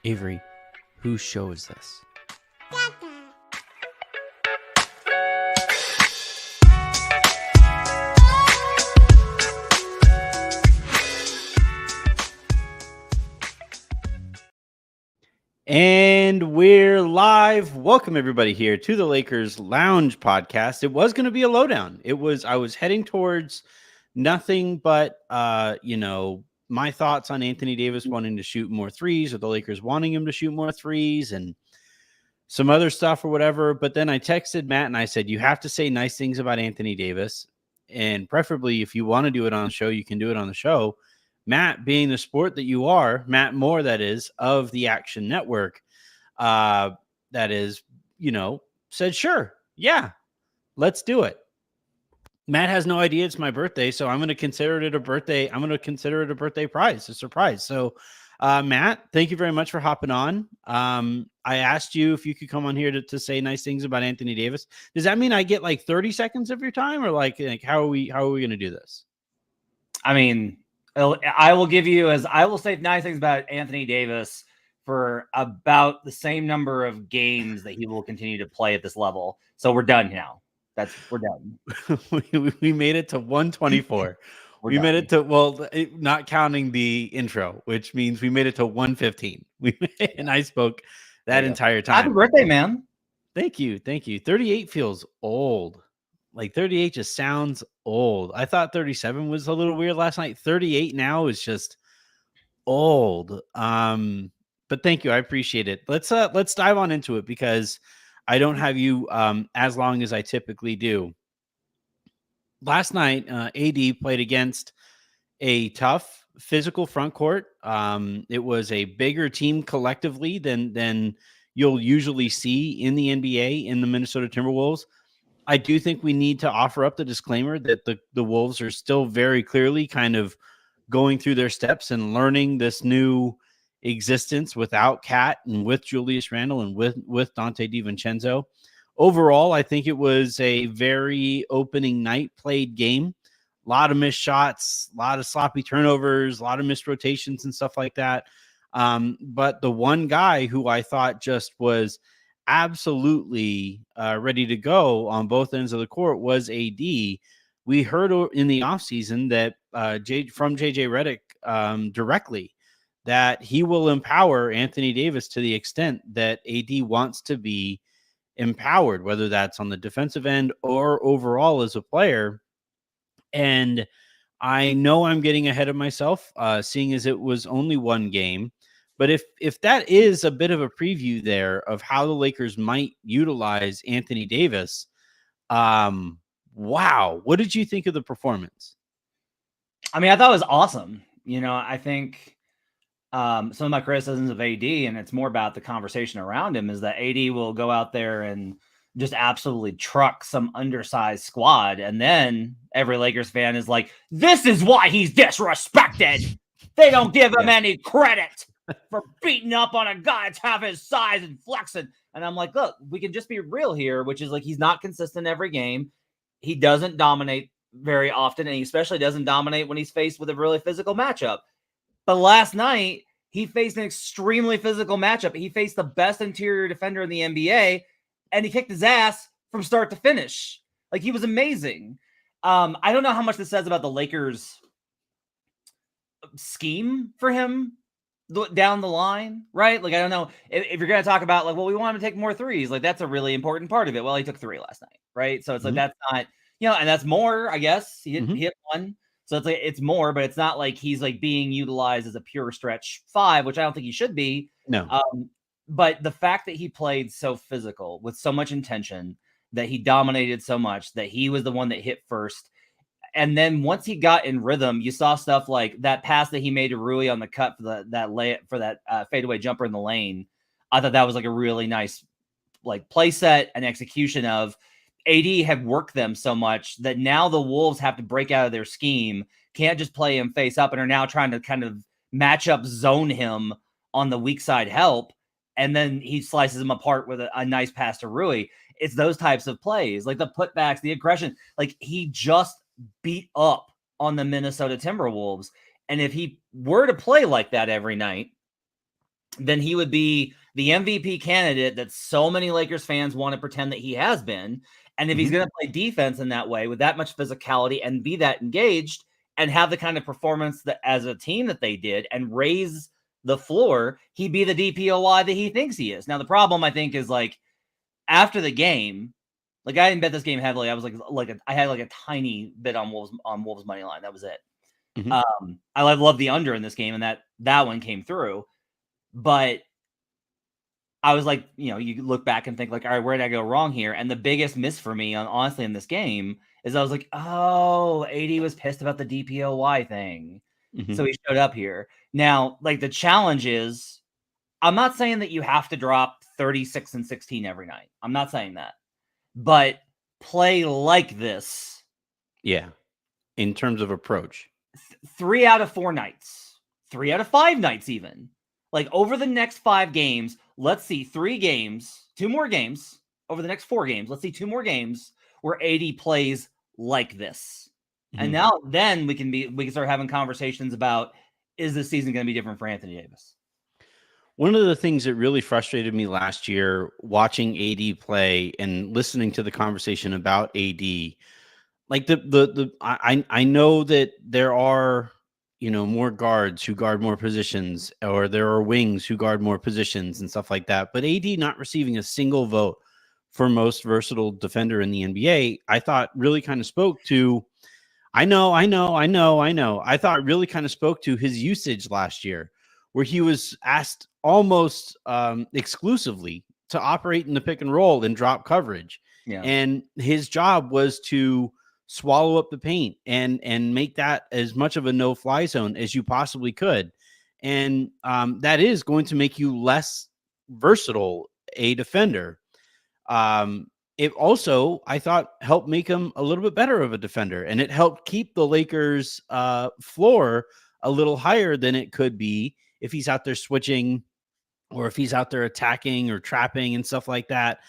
Avery, whose show is this? And we're live. Welcome everybody here to the Lakers Lounge podcast. It was going to be a lowdown. I was heading towards nothing but, my thoughts on Anthony Davis wanting to shoot more threes, or the Lakers wanting him to shoot more threes, and some other stuff or whatever. But then I texted Matt and I said, you have to say nice things about Anthony Davis. And preferably, if you want to do it on the show, you can do it on the show. Matt, being the sport that you are, Matt Moore, that is, of the Action Network, said, sure, yeah, let's do it. Matt has no idea it's my birthday, so I'm going to consider it a birthday. I'm going to consider it a birthday prize, a surprise. So, Matt, thank you very much for hopping on. I asked you if you could come on here to say nice things about Anthony Davis. Does that mean I get like 30 seconds of your time, or like how are we going to do this? I mean, I will say nice things about Anthony Davis for about the same number of games that he will continue to play at this level. So we're done now. We're done. we made it to 124. We made it to, not counting the intro, which means we made it to 115. And I spoke that entire time. Happy birthday, man. Thank you. 38 feels old. Like 38 just sounds old. I thought 37 was a little weird last night. 38 now is just old. But thank you. I appreciate it. Let's dive on into it, because I don't have you as long as I typically do. Last night, AD played against a tough physical front court. It was a bigger team collectively than you'll usually see in the NBA in the Minnesota Timberwolves. I do think we need to offer up the disclaimer that the Wolves are still very clearly kind of going through their steps and learning this new existence without Cat and with Julius Randle and with Dante DiVincenzo. Overall, I think it was a very opening night played game. A lot of missed shots, a lot of sloppy turnovers, a lot of missed rotations and stuff like that. But the one guy who I thought just was absolutely ready to go on both ends of the court was AD. We heard in the offseason that from JJ Redick directly that he will empower Anthony Davis to the extent that AD wants to be empowered, whether that's on the defensive end or overall as a player. And I know I'm getting ahead of myself, seeing as it was only one game. But if that is a bit of a preview there of how the Lakers might utilize Anthony Davis, wow, what did you think of the performance? I mean, I thought it was awesome. I think some of my criticisms of AD, and it's more about the conversation around him, is that AD will go out there and just absolutely truck some undersized squad. And then every Lakers fan is like, this is why he's disrespected. They don't give him any credit for beating up on a guy that's half his size and flexing. And I'm like, look, we can just be real here, which is like, he's not consistent every game. He doesn't dominate very often, and he especially doesn't dominate when he's faced with a really physical matchup. But last night, he faced an extremely physical matchup. He faced the best interior defender in the NBA, and he kicked his ass from start to finish. Like, he was amazing. I don't know how much this says about the Lakers' scheme for him down the line, right? Like, I don't know if you're going to talk about, like, well, we want him to take more threes. Like, that's a really important part of it. Well, he took 3 last night, right? So it's like, that's not, and that's more, I guess. He hit 1. So it's like, it's more, but it's not like he's like being utilized as a pure stretch 5, which I don't think he should be. No. But the fact that he played so physical with so much intention, that he dominated so much, that he was the one that hit first. And then once he got in rhythm, you saw stuff like that pass that he made to Rui on the cut for that fadeaway jumper in the lane. I thought that was like a really nice like play set and execution of AD had worked them so much that now the Wolves have to break out of their scheme, can't just play him face up, and are now trying to kind of match up zone him on the weak side help. And then he slices him apart with a nice pass to Rui. It's those types of plays, like the putbacks, the aggression. Like, he just beat up on the Minnesota Timberwolves. And if he were to play like that every night, then he would be the MVP candidate that so many Lakers fans want to pretend that he has been. And if he's going to play defense in that way with that much physicality and be that engaged and have the kind of performance that as a team that they did and raise the floor, he'd be the DPOY that he thinks he is. Now, the problem I think is like after the game, like I didn't bet this game heavily. I was I had like a tiny bit on Wolves money line. That was it. I love the under in this game, and that one came through. But I was like, you look back and think like, all right, where did I go wrong here? And the biggest miss for me, honestly, in this game is I was like, oh, AD was pissed about the DPOY thing. So he showed up here. Now, like the challenge is, I'm not saying that you have to drop 36 and 16 every night. I'm not saying that. But play like this. Yeah. In terms of approach. 3 out of 4 nights. 3 out of 5 nights even. Like over the next 5 games, let's see 2 more games over the next 4 games. Let's see 2 more games where AD plays like this. And now then we can start having conversations about, is this season going to be different for Anthony Davis? One of the things that really frustrated me last year watching AD play and listening to the conversation about AD, like I know that there are more guards who guard more positions, or there are wings who guard more positions and stuff like that. But AD not receiving a single vote for most versatile defender in the NBA, I thought really kind of spoke to, I thought really kind of spoke to his usage last year, where he was asked almost exclusively to operate in the pick and roll and drop coverage. Yeah. And his job was to swallow up the paint and make that as much of a no-fly zone as you possibly could. And that is going to make you less versatile a defender. It also, I thought, helped make him a little bit better of a defender, and it helped keep the Lakers floor a little higher than it could be if he's out there switching, or if he's out there attacking or trapping and stuff like that.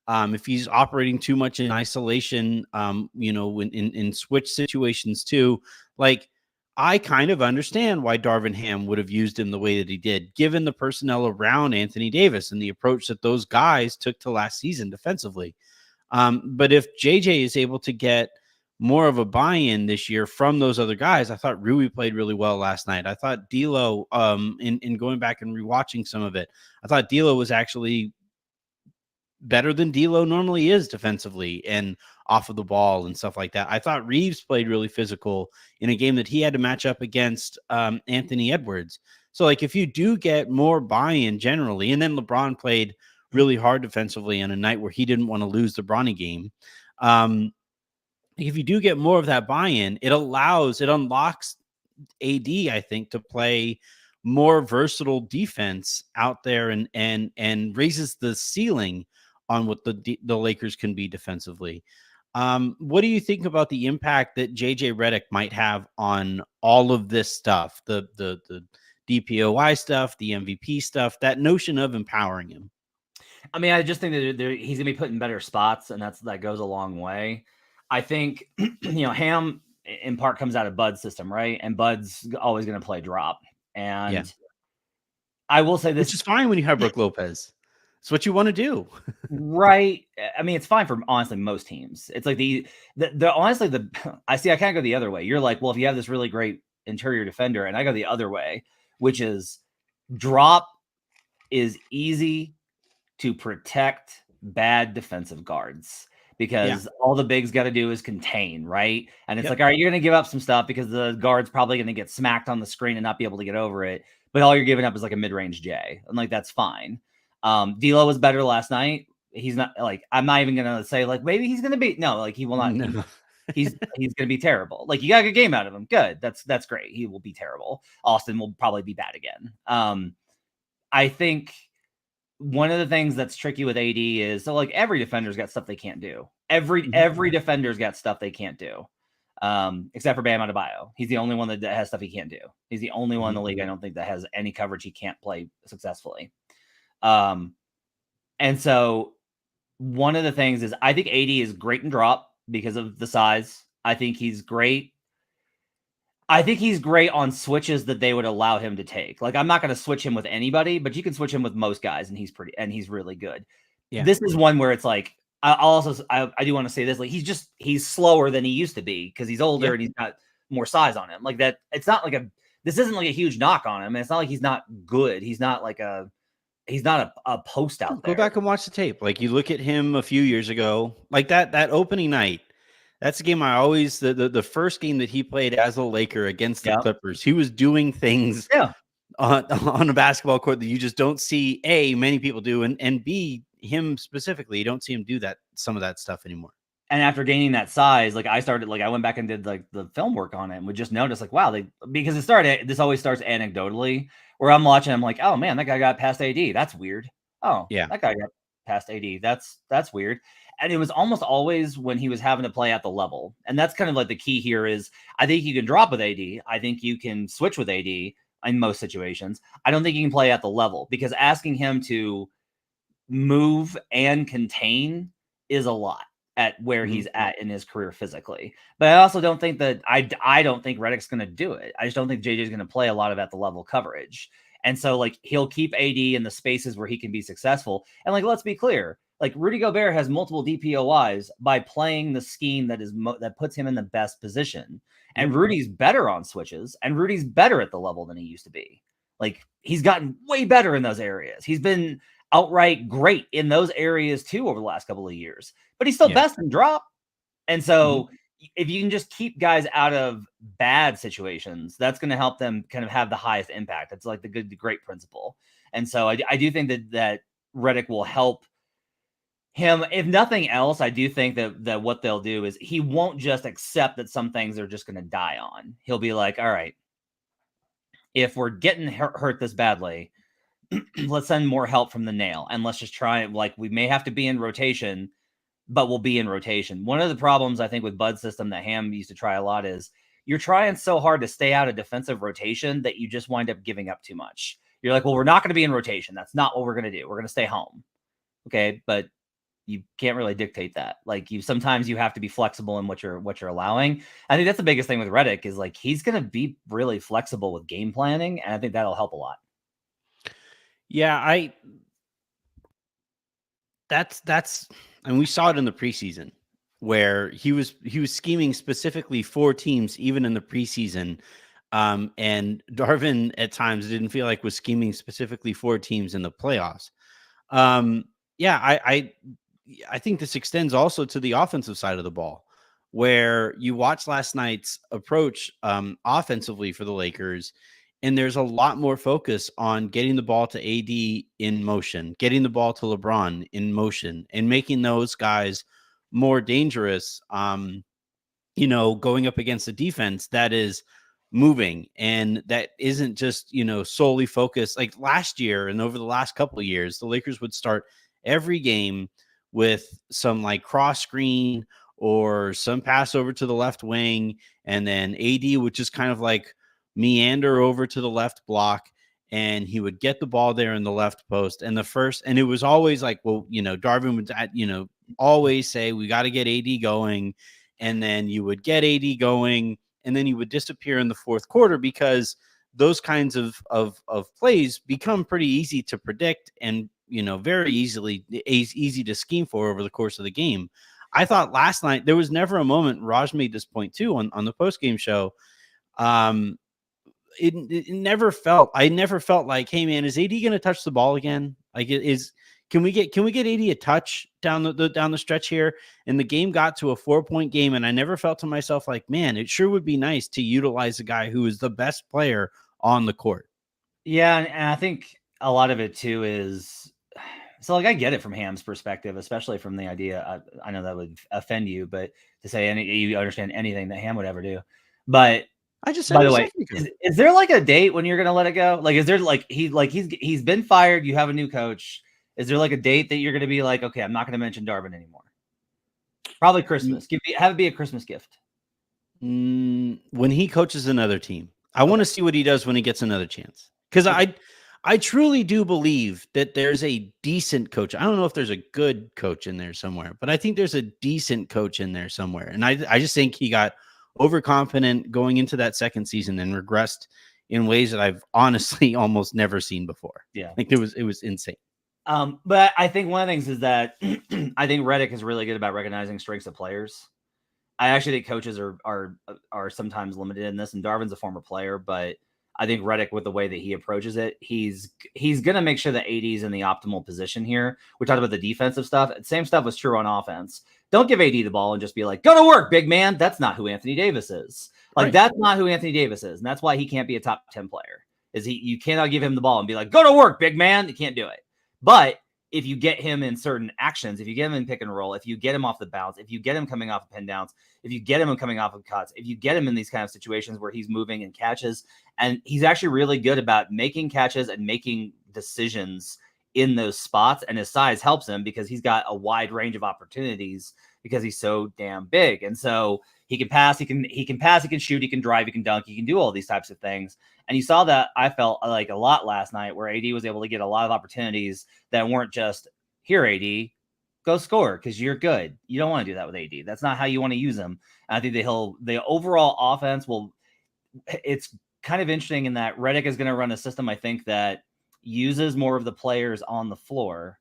If he's operating too much in isolation, in switch situations too, like I kind of understand why Darvin Ham would have used him the way that he did, given the personnel around Anthony Davis and the approach that those guys took to last season defensively. But if JJ is able to get more of a buy-in this year from those other guys, I thought Rui played really well last night. I thought D'Lo, in going back and rewatching some of it, I thought D'Lo was actually better than D'Lo normally is defensively and off of the ball and stuff like that. I thought Reeves played really physical in a game that he had to match up against Anthony Edwards. So like if you do get more buy-in generally, and then LeBron played really hard defensively on a night where he didn't want to lose the Bronny game. If you do get more of that buy-in, it unlocks AD, I think, to play more versatile defense out there and raises the ceiling on what the Lakers can be defensively. What do you think about the impact that JJ Redick might have on all of this stuff, the DPOY stuff, the MVP stuff, that notion of empowering him? I mean, I just think that he's gonna be put in better spots, and that goes a long way. I think Ham in part comes out of Bud's system, right? And Bud's always gonna play drop, and I will say this, which is fine when you have Brook Lopez. It's what you want to do. Right. I mean, it's fine for honestly most teams. It's like I kind of go the other way. You're like, well, if you have this really great interior defender, and I go the other way, which is drop is easy to protect bad defensive guards, because all the bigs got to do is contain, right? And it's like, all right, you're going to give up some stuff because the guard's probably going to get smacked on the screen and not be able to get over it. But all you're giving up is like a mid-range J. And like, that's fine. D'Lo was better last night. He's not like, I'm not even going to say like, maybe he's going to be, no, like he will not. No. He's going to be terrible. Like you got a good game out of him. Good. That's great. He will be terrible. Austin will probably be bad again. I think one of the things that's tricky with AD is, so like every defender's got stuff they can't do. Every defender's got stuff they can't do. Except for Bam Adebayo. He's the only one that has stuff he can't do. He's the only one in the league, I don't think, that has any coverage he can't play successfully. And so one of the things is, I think AD is great in drop because of the size. I think he's great. I think he's great on switches that they would allow him to take. Like, I'm not going to switch him with anybody, but you can switch him with most guys, and he's really good. Yeah. This is one where it's like, I do want to say this, like, he's slower than he used to be because he's older and he's got more size on him. Like that, it's not like this isn't like a huge knock on him. It's not like he's not good. He's not a post out there. Go back and watch the tape. Like, you look at him a few years ago, like that opening night. That's the game I always the first game that he played as a Laker against the Clippers. He was doing things on a basketball court that you just don't see many people do, and B, him specifically, you don't see him do some of that stuff anymore. And after gaining that size, like I went back and did like the film work on it and would just notice like, wow, because this always starts anecdotally where I'm watching, I'm like, oh man, that guy got past AD. That's weird. Oh yeah, that guy got past AD. That's weird. And it was almost always when he was having to play at the level. And that's kind of like the key here is I think you can drop with AD. I think you can switch with AD in most situations. I don't think you can play at the level because asking him to move and contain is a lot at where he's at in his career physically. But I also don't think that I don't think Redick's going to do it. I just don't think JJ is going to play a lot of at the level coverage. And so like he'll keep AD in the spaces where he can be successful. And like, let's be clear, like Rudy Gobert has multiple DPOYs by playing the scheme that puts him in the best position. And Rudy's better on switches, and Rudy's better at the level than he used to be. Like he's gotten way better in those areas. He's been outright great in those areas too over the last couple of years, but he's still best in drop. And so if you can just keep guys out of bad situations, that's going to help them kind of have the highest impact. It's like the great principle. And so I do think that Redick will help him. If nothing else, I do think that what they'll do is he won't just accept that some things are just going to die on. He'll be like, all right, if we're getting hurt this badly, let's send more help from the nail and let's just try it. Like we may have to be in rotation, but we'll be in rotation. One of the problems I think with Bud's system that Ham used to try a lot is you're trying so hard to stay out of defensive rotation that you just wind up giving up too much. You're like, well, we're not going to be in rotation. That's not what we're going to do. We're going to stay home. Okay. But you can't really dictate that. Like sometimes you have to be flexible in what you're allowing. I think that's the biggest thing with Redick is like, he's going to be really flexible with game planning. And I think that'll help a lot. Yeah, and we saw it in the preseason where he was scheming specifically for teams, even in the preseason. And Darvin at times didn't feel like was scheming specifically for teams in the playoffs. I think this extends also to the offensive side of the ball, where you watch last night's approach offensively for the Lakers. And there's a lot more focus on getting the ball to AD in motion, getting the ball to LeBron in motion, and making those guys more dangerous, going up against a defense that is moving and that isn't just, solely focused. Like last year and over the last couple of years, the Lakers would start every game with some like cross screen or some pass over to the left wing. And then AD would just kind of like meander over to the left block, and he would get the ball there in the left post. And it was always like, well, Darvin would, always say, we got to get AD going. And then you would get AD going, and then he would disappear in the fourth quarter because those kinds of plays become pretty easy to predict and, very easy to scheme for over the course of the game. I thought last night, there was never a moment, Raj made this point too on the post-game show. It never felt, I never felt like, hey man, is AD going to touch the ball again? Like can we get AD a touch down the stretch here? And the game got to a 4-point game. And I never felt to myself like, man, it sure would be nice to utilize a guy who is the best player on the court. Yeah. And I think a lot of it too is, so like, I get it from Ham's perspective, especially from the idea. I know that would offend you, but to say you understand anything that Ham would ever do, but I just said, by the way, is there like a date when you're going to let it go? Like, is there like, he's been fired. You have a new coach. Is there like a date that you're going to be like, okay, I'm not going to mention Darvin anymore? Probably Christmas. Have it be a Christmas gift. When he coaches another team, I want to see what he does when he gets another chance. Because I truly do believe that there's a decent coach. I don't know if there's a good coach in there somewhere, but I think there's a decent coach in there somewhere. And I just think he got overconfident going into that second season and regressed in ways that I've honestly almost never seen before. Yeah. Like it was insane. But I think one of the things is that I think Redick is really good about recognizing strengths of players. I actually think coaches are sometimes limited in this, and Darvin's a former player, but I think Redick, with the way that he approaches it, he's going to make sure that AD is in the optimal position here. We talked about the defensive stuff. Same stuff was true on offense. Don't give AD the ball and just be like, go to work, big man. That's not who Anthony Davis is. Like, That's not who Anthony Davis is. And that's why he can't be a top 10 player. You cannot give him the ball and be like, go to work, big man. You can't do it. But if you get him in certain actions, if you get him in pick and roll, if you get him off the bounce, if you get him coming off of pin downs, if you get him coming off of cuts, if you get him in these kind of situations where he's moving and catches, and he's actually really good about making catches and making decisions in those spots, and his size helps him because he's got a wide range of opportunities because he's so damn big. And so he can pass, he can pass, he can shoot, he can drive, he can dunk, he can do all these types of things. And you saw that, I felt like, a lot last night, where AD was able to get a lot of opportunities that weren't just, here, AD, go score because you're good. You don't want to do that with AD. That's not how you want to use him. And I think the overall offense it's kind of interesting in that Redick is going to run a system, I think, that uses more of the players on the floor,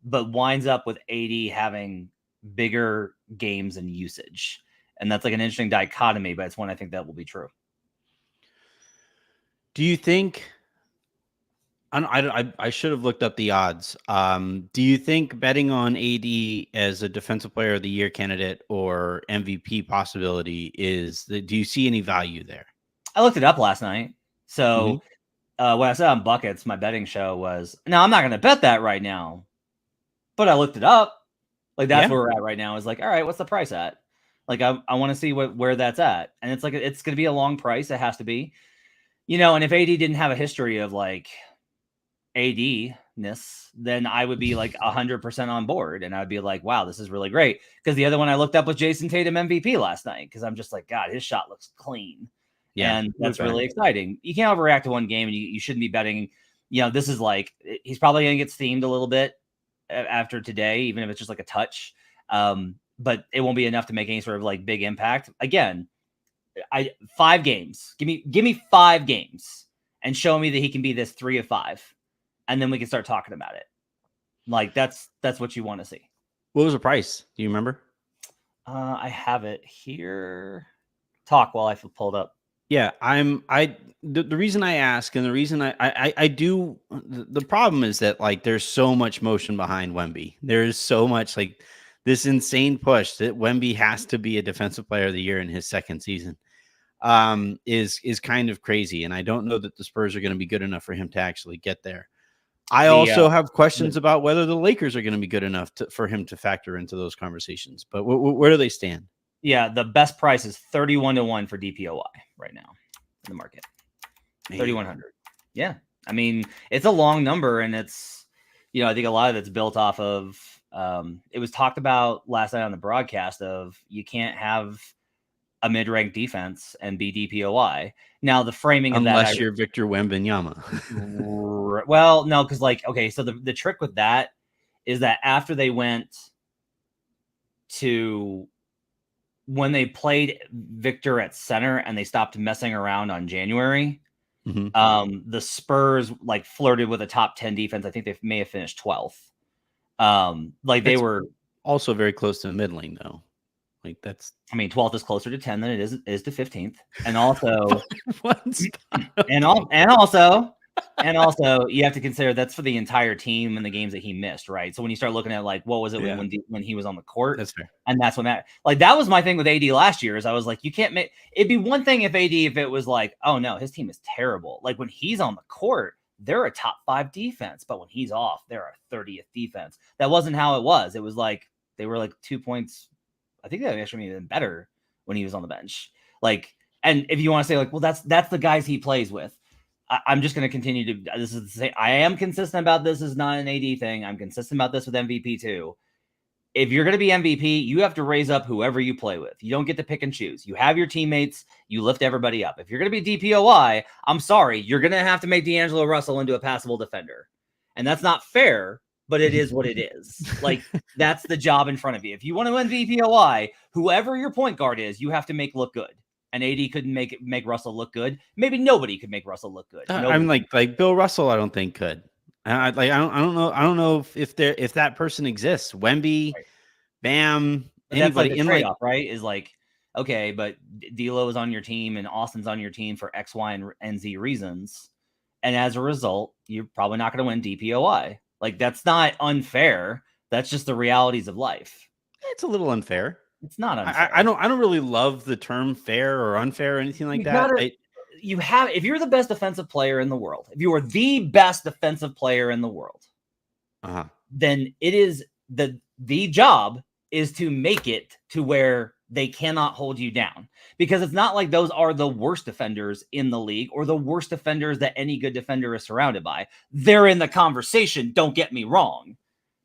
but winds up with AD having bigger games and usage. And that's like an interesting dichotomy, but it's one I think that will be true. Do you think, I should have looked up the odds. Do you think betting on AD as a defensive player of the year candidate or MVP possibility do you see any value there? I looked it up last night. So when I said on Buckets, my betting show was, no, I'm not going to bet that right now, but I looked it up. Like, that's where we're at right now, is like, all right, what's the price at? Like, I want to see where that's at. And it's like, it's going to be a long price. It has to be, and if AD didn't have a history of like AD-ness, then I would be like 100% on board. And I'd be like, wow, this is really great. Because the other one I looked up was Jason Tatum MVP last night. Because I'm just like, God, his shot looks clean. Yeah. And that's really exciting. You can't overreact to one game, and you shouldn't be betting. This is like, he's probably going to get steamed a little bit after today, even if it's just like a touch. But it won't be enough to make any sort of like big impact. Again, 5 games. Give me 5 games and show me that he can be this 3 of 5. And then we can start talking about it. Like, that's what you want to see. What was the price? Do you remember? I have it here. Talk while I pulled up. Yeah, the reason I ask, and the reason I do, the problem is that, like, there's so much motion behind Wemby. There is so much, like, this insane push that Wemby has to be a defensive player of the year in his second season is kind of crazy. And I don't know that the Spurs are going to be good enough for him to actually get there. I also have questions about whether the Lakers are going to be good enough for him to factor into those conversations. But where do they stand? Yeah, the best price is 31-1 for DPOY right now in the market. 3,100. Yeah. I mean, it's a long number, and it's, I think a lot of it's built off of, it was talked about last night on the broadcast of, you can't have a mid-ranked defense and be DPOY. Now, the framing of that, unless you're Victor Wembanyama. Well, no, because so the trick with that is that after they went to, when they played Victor at center and they stopped messing around on January, the Spurs like flirted with a top 10 defense. I think they may have finished 12th. They were also very close to the middling, though. Like, that's, 12th is closer to 10 than it is to 15th. And also, and also you have to consider that's for the entire team and the games that he missed, right? So when you start looking at like, what was it when he was on the court? That's fair. And that's when that was my thing with AD last year, is I was like, you can't make, it'd be one thing if it was like, oh no, his team is terrible. Like, when he's on the court, they're a top 5 defense, but when he's off, they're a 30th defense. That wasn't how it was. It was like, they were like 2 points. I think they actually made it better when he was on the bench. Like, and if you want to say like, well, that's the guys he plays with. I'm just going to continue to, this is the same. I am consistent about this is not an AD thing. I'm consistent about this with MVP too. If you're going to be MVP, you have to raise up whoever you play with. You don't get to pick and choose. You have your teammates. You lift everybody up. If you're going to be DPOY, I'm sorry, you're going to have to make D'Angelo Russell into a passable defender. And that's not fair, but it is what it is. Like, that's the job in front of you. If you want to win DPOY, whoever your point guard is, you have to make look good. And AD couldn't make Russell look good. Maybe nobody could make Russell look good. I'm like Bill Russell. I don't think could. I don't know if that person exists. Wemby, right. Bam, but anybody that's like in the trade-off, right? Is like, okay, but D'Lo is on your team and Austin's on your team for X, Y, and Z reasons, and as a result, you're probably not going to win DPOI. Like, that's not unfair. That's just the realities of life. It's a little unfair. It's not unfair. I don't really love the term fair or unfair or anything like that. If you're the best defensive player in the world, if you are the best defensive player in the world, then it is the job is to make it to where they cannot hold you down, because it's not like those are the worst defenders in the league or the worst defenders that any good defender is surrounded by. They're in the conversation. Don't get me wrong,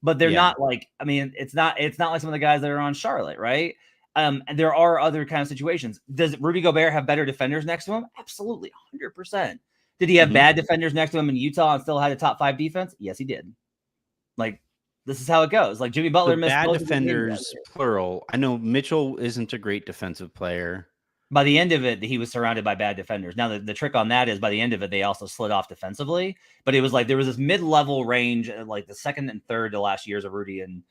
but they're not like, I mean, it's not like some of the guys that are on Charlotte, right? And there are other kind of situations. Does Rudy Gobert have better defenders next to him? Absolutely. 100%. Did he have bad defenders next to him in Utah and still had a top 5 defense? Yes, he did. Like, this is how it goes. Like, Jimmy Butler missed bad defenders, plural. I know Mitchell isn't a great defensive player. By the end of it, he was surrounded by bad defenders. Now, the trick on that is by the end of it, they also slid off defensively. But it was like there was this mid-level range, like the second and third to last years of Rudy in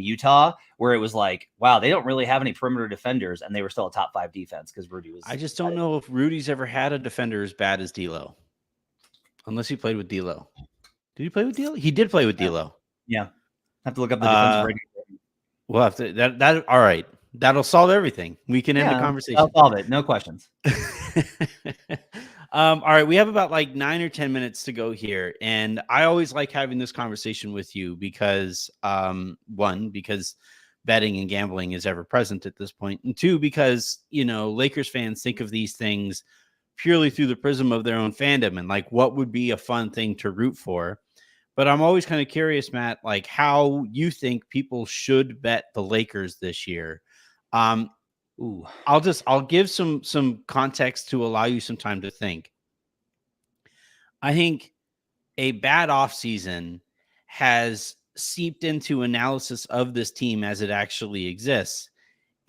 Utah, where it was like, wow, they don't really have any perimeter defenders, and they were still a top 5 defense because Rudy was. I just don't know if Rudy's ever had a defender as bad as D'Lo, unless he played with D'Lo. Did he play with D'Lo? He did play with D'Lo. Yeah, have to look up the defensive rating. We'll have to that. All right, that'll solve everything. We can end the conversation. I'll solve it. No questions. All right, we have about like 9 or 10 minutes to go here, and I always like having this conversation with you because, one, because betting and gambling is ever present at this point, and two, because Lakers fans think of these things purely through the prism of their own fandom and like what would be a fun thing to root for. But I'm always kind of curious, Matt, like how you think people should bet the Lakers this year. I'll give some context to allow you some time to think. I think a bad offseason has seeped into analysis of this team as it actually exists.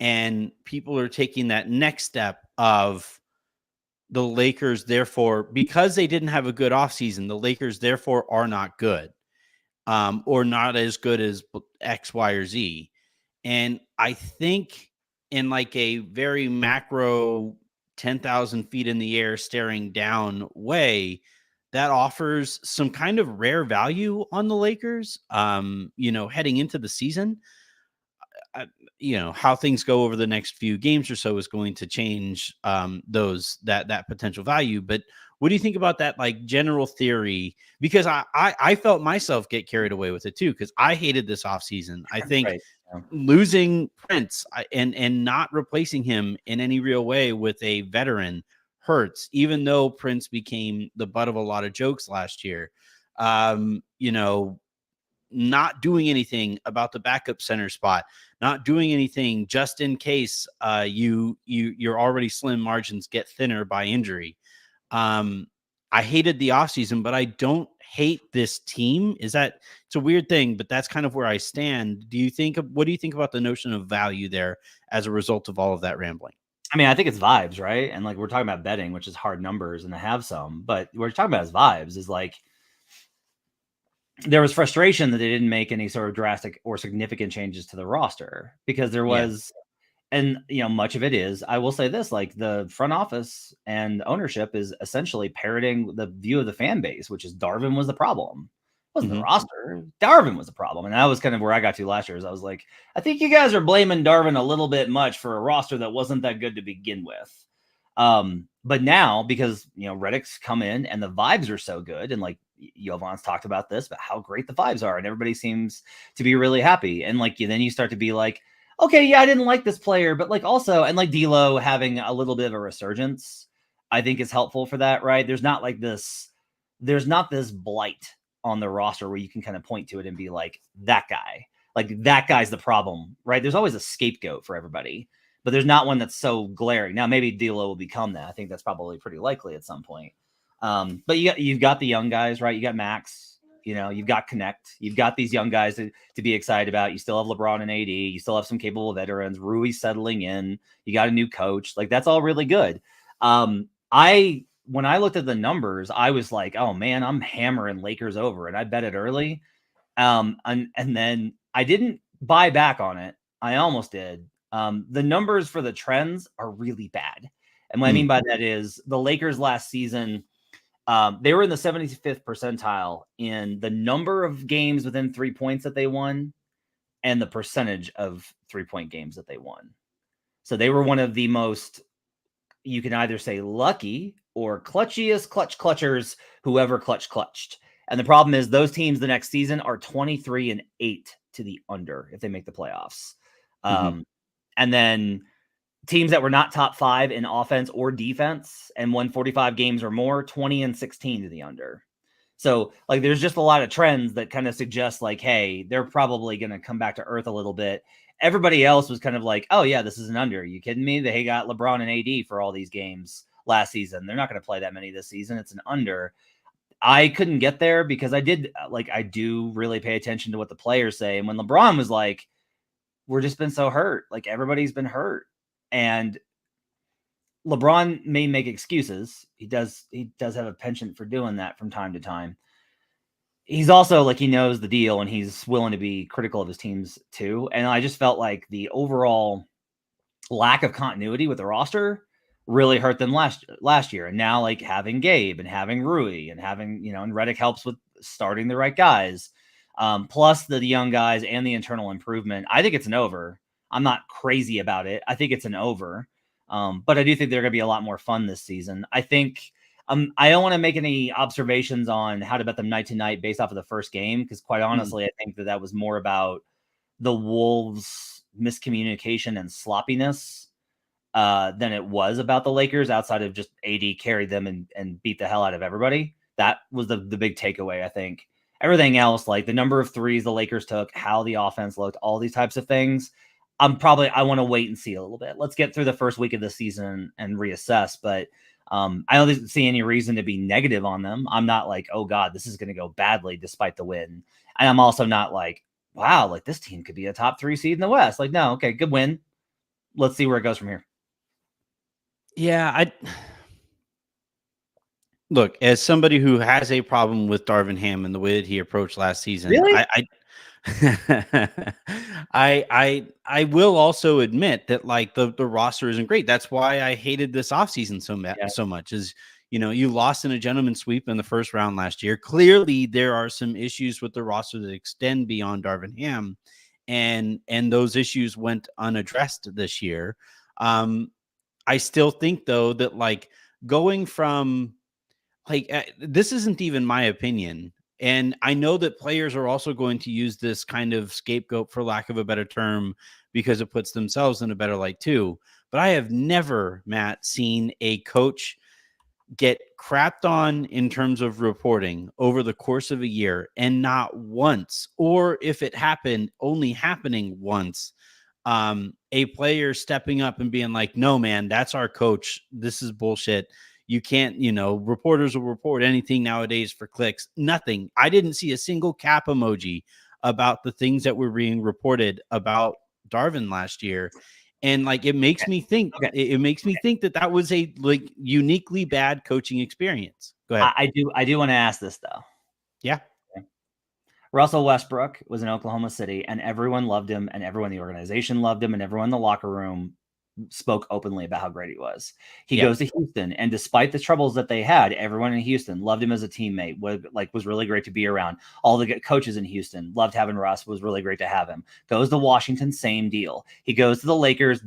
And people are taking that next step of the Lakers, therefore, because they didn't have a good offseason, the Lakers, therefore, are not good, or not as good as X, Y, or Z. And I think in like a very macro 10,000 feet in the air staring down way, that offers some kind of rare value on the Lakers, heading into the season. How things go over the next few games or so is going to change that potential value. But what do you think about that, like, general theory? Because I felt myself get carried away with it too, because I hated this offseason. I think losing Prince and not replacing him in any real way with a veteran hurts, even though Prince became the butt of a lot of jokes last year. Not doing anything about the backup center spot, not doing anything just in case your already slim margins get thinner by injury. I hated the offseason, but I don't hate this team. It's a weird thing, but that's kind of where I stand. What do you think about the notion of value there as a result of all of that rambling? I mean, I think it's vibes, right? And like, we're talking about betting, which is hard numbers and to have some, but what we're talking about is vibes. Is like, there was frustration that they didn't make any sort of drastic or significant changes to the roster, because there was, and much of it is, I will say this, like, the front office and ownership is essentially parroting the view of the fan base, which is Darvin was the problem. It wasn't the roster. Darvin was the problem. And that was kind of where I got to last year. Is I was like, I think you guys are blaming Darvin a little bit much for a roster that wasn't that good to begin with. But now, because Redick's come in and the vibes are so good, and like Jovan's talked about this, but how great the vibes are, and everybody seems to be really happy. And like, then you start to be like, okay, yeah, I didn't like this player, but like also, and like D'Lo having a little bit of a resurgence, I think is helpful for that, right? There's not this blight on the roster where you can kind of point to it and be like, that guy's the problem, right? There's always a scapegoat for everybody, but there's not one that's so glaring. Now, maybe D'Lo will become that. I think that's probably pretty likely at some point. But you've got the young guys, right? You got Max. You know, you've got Connect, you've got these young guys to be excited about. You still have LeBron and AD, you still have some capable veterans. Rui settling in. You got a new coach. Like, that's all really good. When I looked at the numbers, I was like, oh man, I'm hammering Lakers over, and I bet it early. And then I didn't buy back on it. I almost did. The numbers for the trends are really bad. And what I mean by that is the Lakers last season, they were in the 75th percentile in the number of games within 3 points that they won and the percentage of 3-point games that they won. So they were one of the most, you can either say lucky or clutchiest clutchers, whoever clutched. And the problem is those teams the next season are 23-8 to the under if they make the playoffs. And then teams that were not top 5 in offense or defense and won 45 games or more, 20-16 to the under. So like, there's just a lot of trends that kind of suggest like, hey, they're probably going to come back to earth a little bit. Everybody else was kind of like, oh yeah, this is an under. Are you kidding me? They got LeBron and AD for all these games last season. They're not going to play that many this season. It's an under. I couldn't get there because I do really pay attention to what the players say. And when LeBron was like, we're just been so hurt, like everybody's been hurt. And LeBron may make excuses. He does have a penchant for doing that from time to time. He's also like, he knows the deal and he's willing to be critical of his teams too. And I just felt like the overall lack of continuity with the roster really hurt them last year. And now like having Gabe and having Rui and having, and Redick helps with starting the right guys. Plus the young guys and the internal improvement. I think it's an over. I'm not crazy about it. I think it's an over. But I do think they're going to be a lot more fun this season. I think I don't want to make any observations on how to bet them night to night based off of the first game, because quite honestly, I think that was more about the Wolves' miscommunication and sloppiness than it was about the Lakers, outside of just AD carried them and beat the hell out of everybody. That was the big takeaway, I think. Everything else, like the number of threes the Lakers took, how the offense looked, all these types of things, I want to wait and see a little bit. Let's get through the first week of the season and reassess. But I don't see any reason to be negative on them. I'm not like, oh God, this is going to go badly despite the win. And I'm also not like, wow, like this team could be a top 3 seed in the West. Like, no, okay, good win. Let's see where it goes from here. Yeah, look, as somebody who has a problem with Darvin Ham and the way that he approached last season, really? I will also admit that like the roster isn't great. That's why I hated this offseason so much. Is you lost in a gentleman's sweep in the first round last year. Clearly, there are some issues with the roster that extend beyond Darvin Ham, and those issues went unaddressed this year. I still think though that like going from this isn't even my opinion. And I know that players are also going to use this kind of scapegoat, for lack of a better term, because it puts themselves in a better light too. But I have never, Matt, seen a coach get crapped on in terms of reporting over the course of a year and not once, or if it happened, only happening once, a player stepping up and being like, no, man, that's our coach. This is bullshit. You can't, reporters will report anything nowadays for clicks. Nothing. I didn't see a single cap emoji about the things that were being reported about Darvin last year. And like, it makes me think, it makes me think that was a like uniquely bad coaching experience. Go ahead. I do want to ask this though. Yeah. Russell Westbrook was in Oklahoma City and everyone loved him and everyone in the organization loved him and everyone in the locker room spoke openly about how great he was. He goes to Houston, and despite the troubles that they had, everyone in Houston loved him as a teammate. Was really great to be around. All the coaches in Houston loved having Russ. Was really great to have him. Goes to Washington, same deal. He goes to the Lakers. ...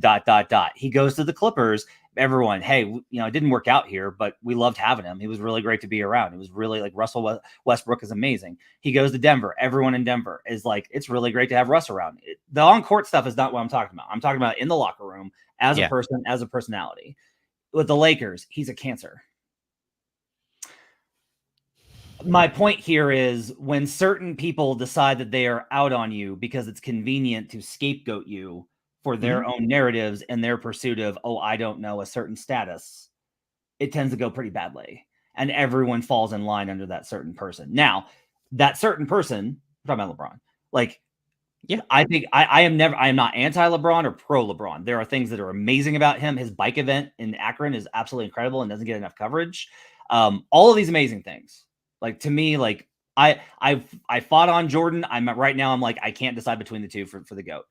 He goes to the Clippers. Everyone, hey, it didn't work out here, but we loved having him. He was really great to be around. It was really like Russell Westbrook is amazing. He goes to Denver. Everyone in Denver is like, it's really great to have Russ around. The on-court stuff is not what I'm talking about. I'm talking about in the locker room as a person, as a personality. With the Lakers, he's a cancer. My point here is when certain people decide that they are out on you because it's convenient to scapegoat you for their own narratives and their pursuit of, I don't know, a certain status, it tends to go pretty badly. And everyone falls in line under that certain person. Now, that certain person, I'm talking about LeBron, like, yeah, I think I am not anti-LeBron or pro-LeBron. There are things that are amazing about him. His bike event in Akron is absolutely incredible and doesn't get enough coverage. All of these amazing things. Like, to me, like, I fought on Jordan. Right now I'm like, I can't decide between the two for the GOAT.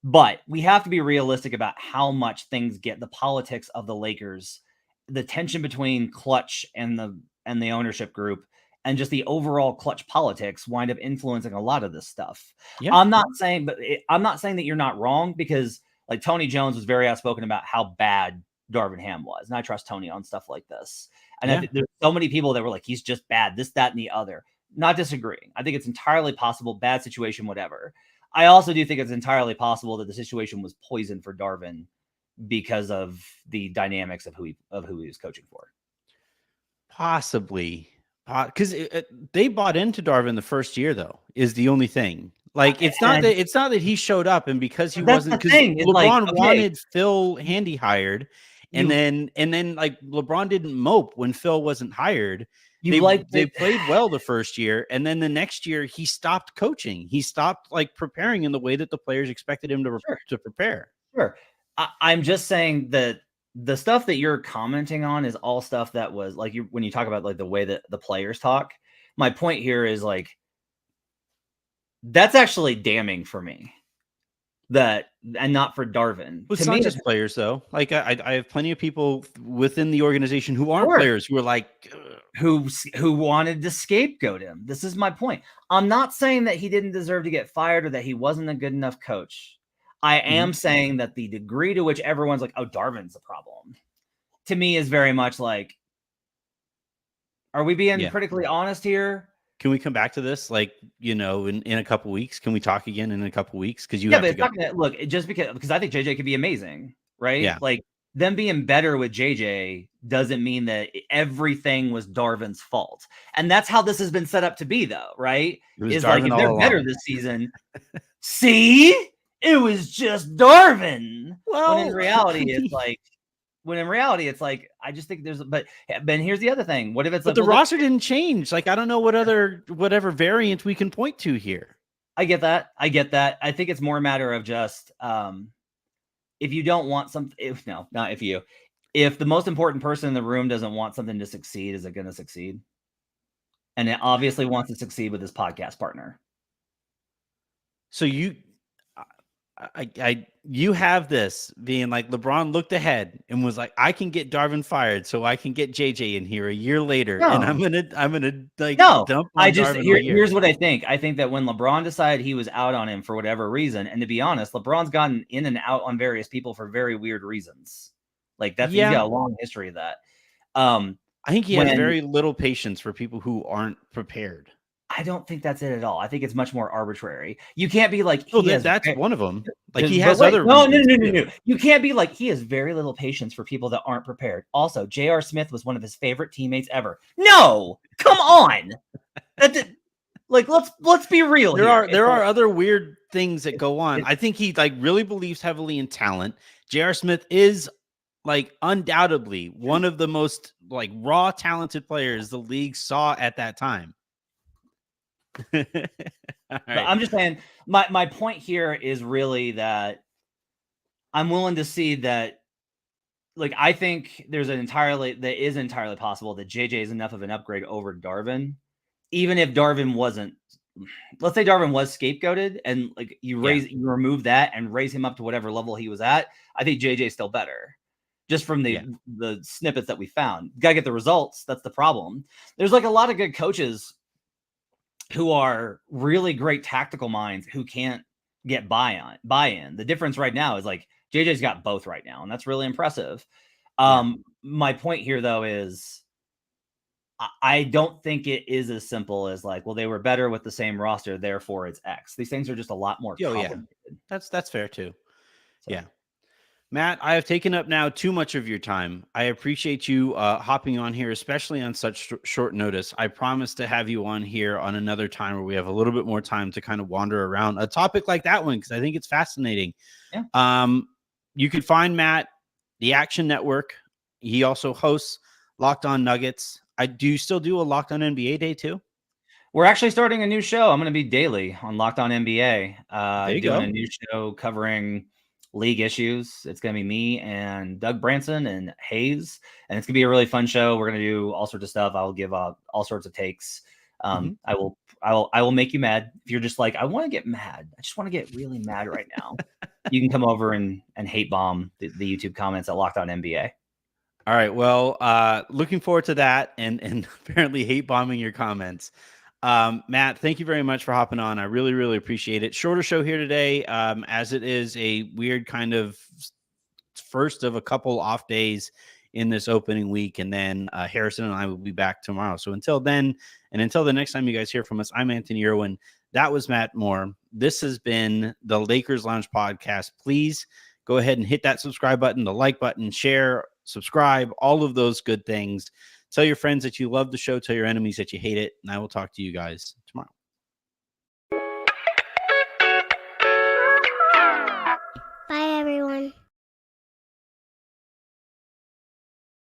But we have to be realistic about how much things get, the politics of the Lakers, the tension between Clutch and the ownership group, and just the overall Clutch politics wind up influencing a lot of this stuff. yeah. I'm not saying that you're not wrong, because like Tony Jones was very outspoken about how bad Darvin Ham was, and I trust Tony on stuff like this. And Yeah. there's so many people that were like, he's just bad, this, that, and the other. Not disagreeing. I think it's entirely possible, bad situation, whatever. I also do think it's entirely possible that the situation was poisoned for Darvin because of the dynamics of who he was coaching for. Possibly, because they bought into Darvin the first year, though, is the only thing. Like, it's not that he showed up and because he wasn't, because LeBron wanted Phil Handy hired, and then like LeBron didn't mope when Phil wasn't hired. They played well the first year, and then the next year he stopped coaching. He stopped like preparing in the way that the players expected him to prepare. Sure. I'm just saying that the stuff that you're commenting on is all stuff that was like, when you talk about like the way that the players talk. My point here is like, that's actually damning for me. And not for Darvin. It's not just players, though. Like, I have plenty of people within the organization who aren't players who are like, who wanted to scapegoat him. This is my point. I'm not saying that he didn't deserve to get fired or that he wasn't a good enough coach. I am saying that the degree to which everyone's like, oh, Darvin's the problem, to me is very much like, are we being critically honest here? Can we come back to this, like, in a couple weeks? Can we talk again in a couple weeks? Because have to go. Look, just because I think JJ could be amazing, right? Yeah. Like, them being better with JJ doesn't mean that everything was Darvin's fault. And that's how this has been set up to be, though, right? Is like, if they're better this season, see, it was just Darvin. Well, when in reality, it's like, I just think but here's the other thing. What if it's but the roster didn't change? Like, I don't know whatever variant we can point to here. I get that. I think it's more a matter of just, if you don't want something, if the most important person in the room doesn't want something to succeed, is it going to succeed? And it obviously wants to succeed with his podcast partner. So you have this being like, LeBron looked ahead and was like, I can get Darvin fired, so I can get JJ in here a year later, and I'm gonna like dump on Darvin. Here's what I think. I think that when LeBron decided he was out on him for whatever reason, and to be honest, LeBron's gotten in and out on various people for very weird reasons. Like, he's got a long history of that. I think he has very little patience for people who aren't prepared. I don't think that's it at all. I think it's much more arbitrary. You can't be like, that's one of them. Like, he has other. No. You can't be like, he has very little patience for people that aren't prepared. Also, J.R. Smith was one of his favorite teammates ever. No, come on. Like, let's be real. There are other weird things that go on. I think he like really believes heavily in talent. J.R. Smith is like undoubtedly one of the most like raw talented players the league saw at that time. Right. I'm just saying, my point here is really that I'm willing to see that, like, I think that is entirely possible that JJ is enough of an upgrade over Darvin, even if Darvin wasn't. Let's say Darvin was scapegoated, and like you remove that and raise him up to whatever level he was at. I think JJ is still better, just from the snippets that we found. Got to get the results. That's the problem. There's like a lot of good coaches who are really great tactical minds who can't get buy-in. The difference right now is like JJ's got both right now, and that's really impressive. My point here, though, is I don't think it is as simple as like, well, they were better with the same roster, therefore it's X. These things are just a lot more complicated. That's fair too. So. Yeah. Matt, I have taken up now too much of your time. I appreciate you hopping on here, especially on such short notice. I promise to have you on here on another time where we have a little bit more time to kind of wander around a topic like that one, because I think it's fascinating. Yeah. You can find Matt, the Action Network. He also hosts Locked On Nuggets. Do you still do a Locked On NBA day too? We're actually starting a new show. I'm going to be daily on Locked On NBA. Doing a new show covering league issues. It's going to be me and Doug Branson and Hayes, and it's going to be a really fun show. We're going to do all sorts of stuff. I will give all sorts of takes. I will make you mad if you're just like, I want to get mad. I just want to get really mad right now. You can come over and hate bomb the YouTube comments at Locked On NBA. All right. Well, looking forward to that and apparently hate bombing your comments. Matt, thank you very much for hopping on. I really, really appreciate it. Shorter show here today, as it is a weird kind of first of a couple off days in this opening week. And then Harrison and I will be back tomorrow. So until then, and until the next time you guys hear from us, I'm Anthony Irwin. That was Matt Moore. This has been the Lakers Lounge podcast. Please go ahead and hit that subscribe button, the like button, share, subscribe, all of those good things. Tell your friends that you love the show. Tell your enemies that you hate it. And I will talk to you guys tomorrow.